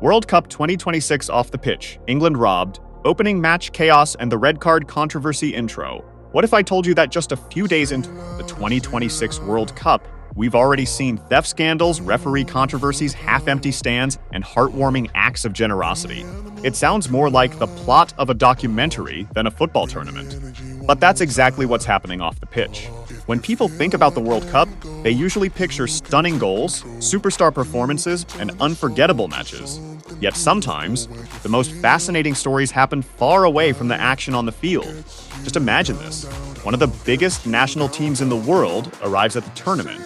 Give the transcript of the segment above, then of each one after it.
World Cup 2026 off the pitch, England robbed, opening match chaos and the red card controversy intro. What if I told you that just a few days into the 2026 World Cup, we've already seen theft scandals, referee controversies, half-empty stands, and heartwarming acts of generosity? It sounds more like the plot of a documentary than a football tournament. But that's exactly what's happening off the pitch. When people think about the World Cup, they usually picture stunning goals, superstar performances, and unforgettable matches. Yet sometimes, the most fascinating stories happen far away from the action on the field. Just imagine this. One of the biggest national teams in the world arrives at the tournament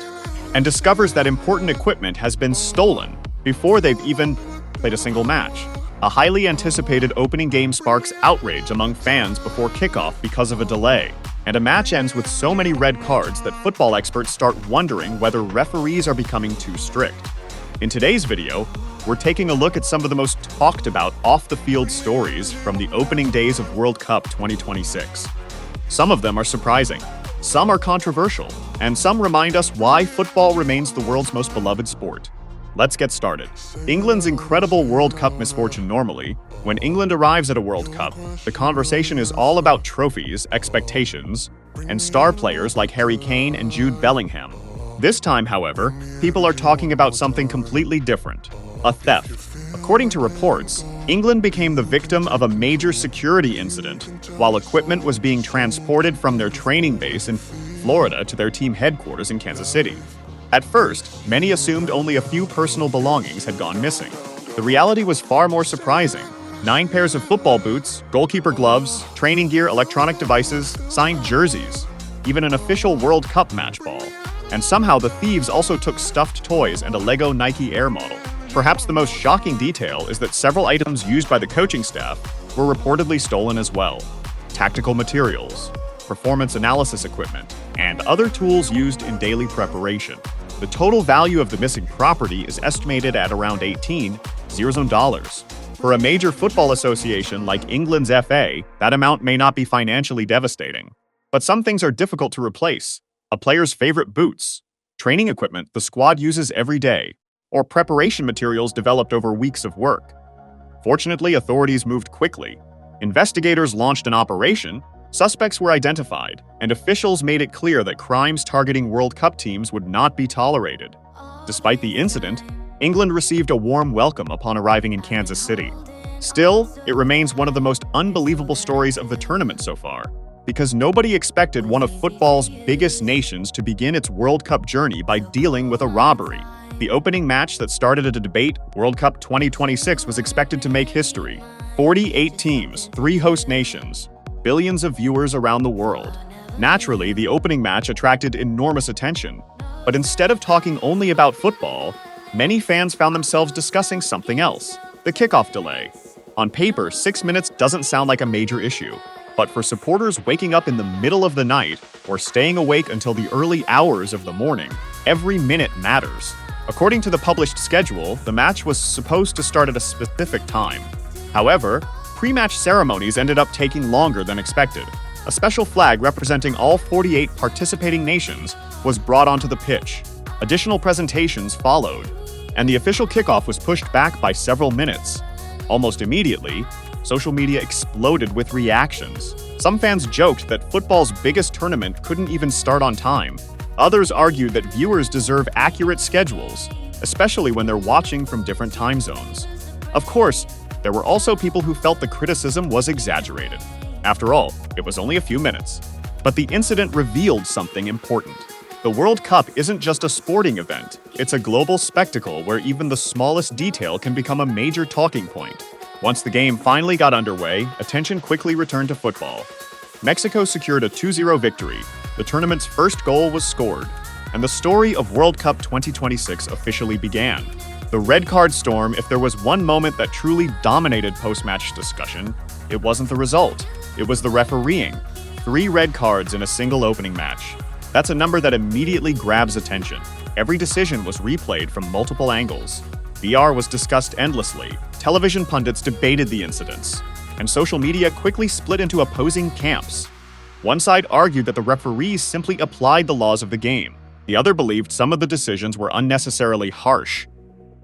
and discovers that important equipment has been stolen before they've even played a single match. A highly anticipated opening game sparks outrage among fans before kickoff because of a delay, and a match ends with so many red cards that football experts start wondering whether referees are becoming too strict. In today's video, we're taking a look at some of the most talked about off-the-field stories from the opening days of World Cup 2026. Some of them are surprising, some are controversial, and some remind us why football remains the world's most beloved sport. Let's get started. England's incredible World Cup misfortune. Normally, when England arrives at a World Cup, the conversation is all about trophies, expectations, and star players like Harry Kane and Jude Bellingham. This time, however, people are talking about something completely different: a theft. According to reports, England became the victim of a major security incident while equipment was being transported from their training base in Florida to their team headquarters in Kansas City. At first, many assumed only a few personal belongings had gone missing. The reality was far more surprising. 9 pairs of football boots, goalkeeper gloves, training gear, electronic devices, signed jerseys, even an official World Cup match ball. And somehow the thieves also took stuffed toys and a Lego Nike Air model. Perhaps the most shocking detail is that several items used by the coaching staff were reportedly stolen as well. Tactical materials, performance analysis equipment, and other tools used in daily preparation. The total value of the missing property is estimated at around $18,000. For a major football association like England's FA, that amount may not be financially devastating. But some things are difficult to replace. A player's favorite boots, training equipment the squad uses every day, or preparation materials developed over weeks of work. Fortunately, authorities moved quickly. Investigators launched an operation, suspects were identified, and officials made it clear that crimes targeting World Cup teams would not be tolerated. Despite the incident, England received a warm welcome upon arriving in Kansas City. Still, it remains one of the most unbelievable stories of the tournament so far, because nobody expected one of football's biggest nations to begin its World Cup journey by dealing with a robbery. The opening match that started a debate, World Cup 2026, was expected to make history. 48 teams, 3 host nations, billions of viewers around the world. Naturally, the opening match attracted enormous attention. But instead of talking only about football, many fans found themselves discussing something else: the kickoff delay. On paper, 6 minutes doesn't sound like a major issue. But for supporters waking up in the middle of the night or staying awake until the early hours of the morning, every minute matters. According to the published schedule, the match was supposed to start at a specific time. However, pre-match ceremonies ended up taking longer than expected. A special flag representing all 48 participating nations was brought onto the pitch. Additional presentations followed, and the official kickoff was pushed back by several minutes. Almost immediately, social media exploded with reactions. Some fans joked that football's biggest tournament couldn't even start on time. Others argued that viewers deserve accurate schedules, especially when they're watching from different time zones. Of course, there were also people who felt the criticism was exaggerated. After all, it was only a few minutes. But the incident revealed something important. The World Cup isn't just a sporting event, it's a global spectacle where even the smallest detail can become a major talking point. Once the game finally got underway, attention quickly returned to football. Mexico secured a 2-0 victory. The tournament's first goal was scored, and the story of World Cup 2026 officially began. The red card storm, if there was one moment that truly dominated post-match discussion, it wasn't the result. It was the refereeing. 3 red cards in a single opening match. That's a number that immediately grabs attention. Every decision was replayed from multiple angles. VR was discussed endlessly. Television pundits debated the incidents, and social media quickly split into opposing camps. One side argued that the referees simply applied the laws of the game. The other believed some of the decisions were unnecessarily harsh.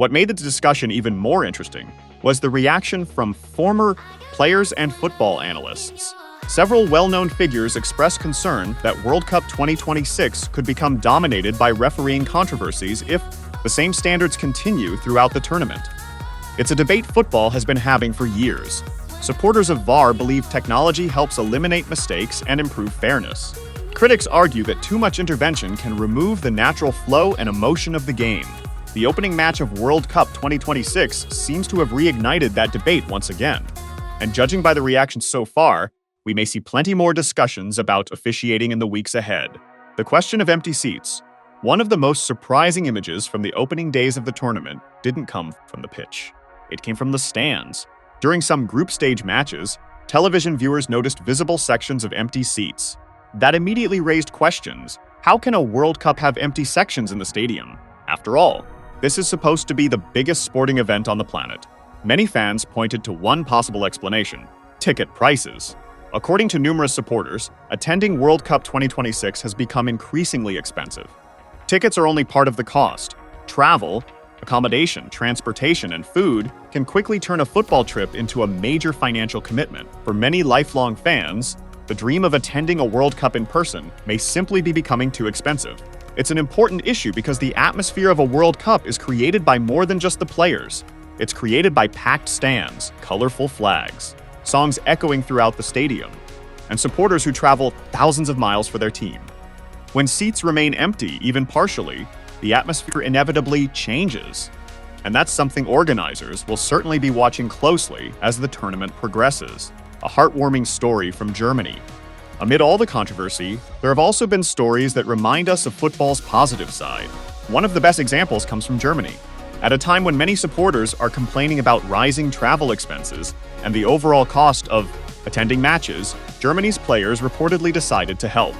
What made the discussion even more interesting was the reaction from former players and football analysts. Several well-known figures expressed concern that World Cup 2026 could become dominated by refereeing controversies if the same standards continue throughout the tournament. It's a debate football has been having for years. Supporters of VAR believe technology helps eliminate mistakes and improve fairness. Critics argue that too much intervention can remove the natural flow and emotion of the game. The opening match of World Cup 2026 seems to have reignited that debate once again. And judging by the reaction so far, we may see plenty more discussions about officiating in the weeks ahead. The question of empty seats. One of the most surprising images from the opening days of the tournament didn't come from the pitch. It came from the stands. During some group stage matches, television viewers noticed visible sections of empty seats. That immediately raised questions. How can a World Cup have empty sections in the stadium? After all, this is supposed to be the biggest sporting event on the planet. Many fans pointed to one possible explanation: ticket prices. According to numerous supporters, attending World Cup 2026 has become increasingly expensive. Tickets are only part of the cost. Travel, accommodation, transportation, and food can quickly turn a football trip into a major financial commitment. For many lifelong fans, the dream of attending a World Cup in person may simply be becoming too expensive. It's an important issue because the atmosphere of a World Cup is created by more than just the players. It's created by packed stands, colorful flags, songs echoing throughout the stadium, and supporters who travel thousands of miles for their team. When seats remain empty, even partially, the atmosphere inevitably changes. And that's something organizers will certainly be watching closely as the tournament progresses. A heartwarming story from Germany. Amid all the controversy, there have also been stories that remind us of football's positive side. One of the best examples comes from Germany. At a time when many supporters are complaining about rising travel expenses and the overall cost of attending matches, Germany's players reportedly decided to help.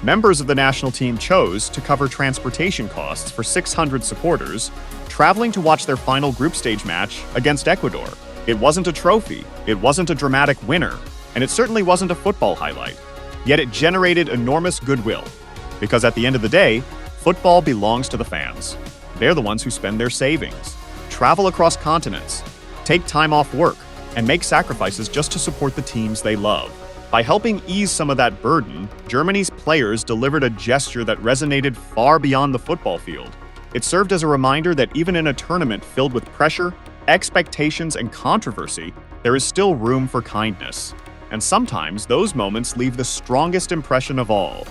Members of the national team chose to cover transportation costs for 600 supporters traveling to watch their final group stage match against Ecuador. It wasn't a trophy, it wasn't a dramatic winner, and it certainly wasn't a football highlight. Yet it generated enormous goodwill, because at the end of the day, football belongs to the fans. They're the ones who spend their savings, travel across continents, take time off work, and make sacrifices just to support the teams they love. By helping ease some of that burden, Germany's players delivered a gesture that resonated far beyond the football field. It served as a reminder that even in a tournament filled with pressure, expectations, and controversy, there is still room for kindness. And sometimes those moments leave the strongest impression of all.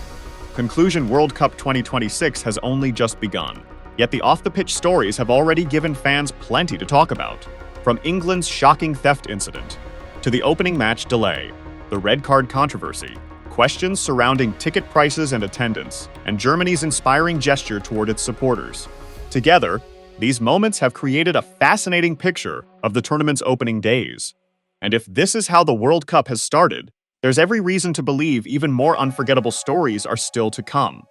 Conclusion: World Cup 2026 has only just begun. Yet the off-the-pitch stories have already given fans plenty to talk about. From England's shocking theft incident, to the opening match delay, the red card controversy, questions surrounding ticket prices and attendance, and Germany's inspiring gesture toward its supporters. Together, these moments have created a fascinating picture of the tournament's opening days. And if this is how the World Cup has started, there's every reason to believe even more unforgettable stories are still to come.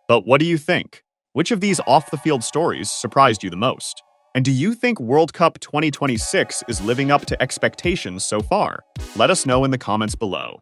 But what do you think? Which of these off-the-field stories surprised you the most? And do you think World Cup 2026 is living up to expectations so far? Let us know in the comments below.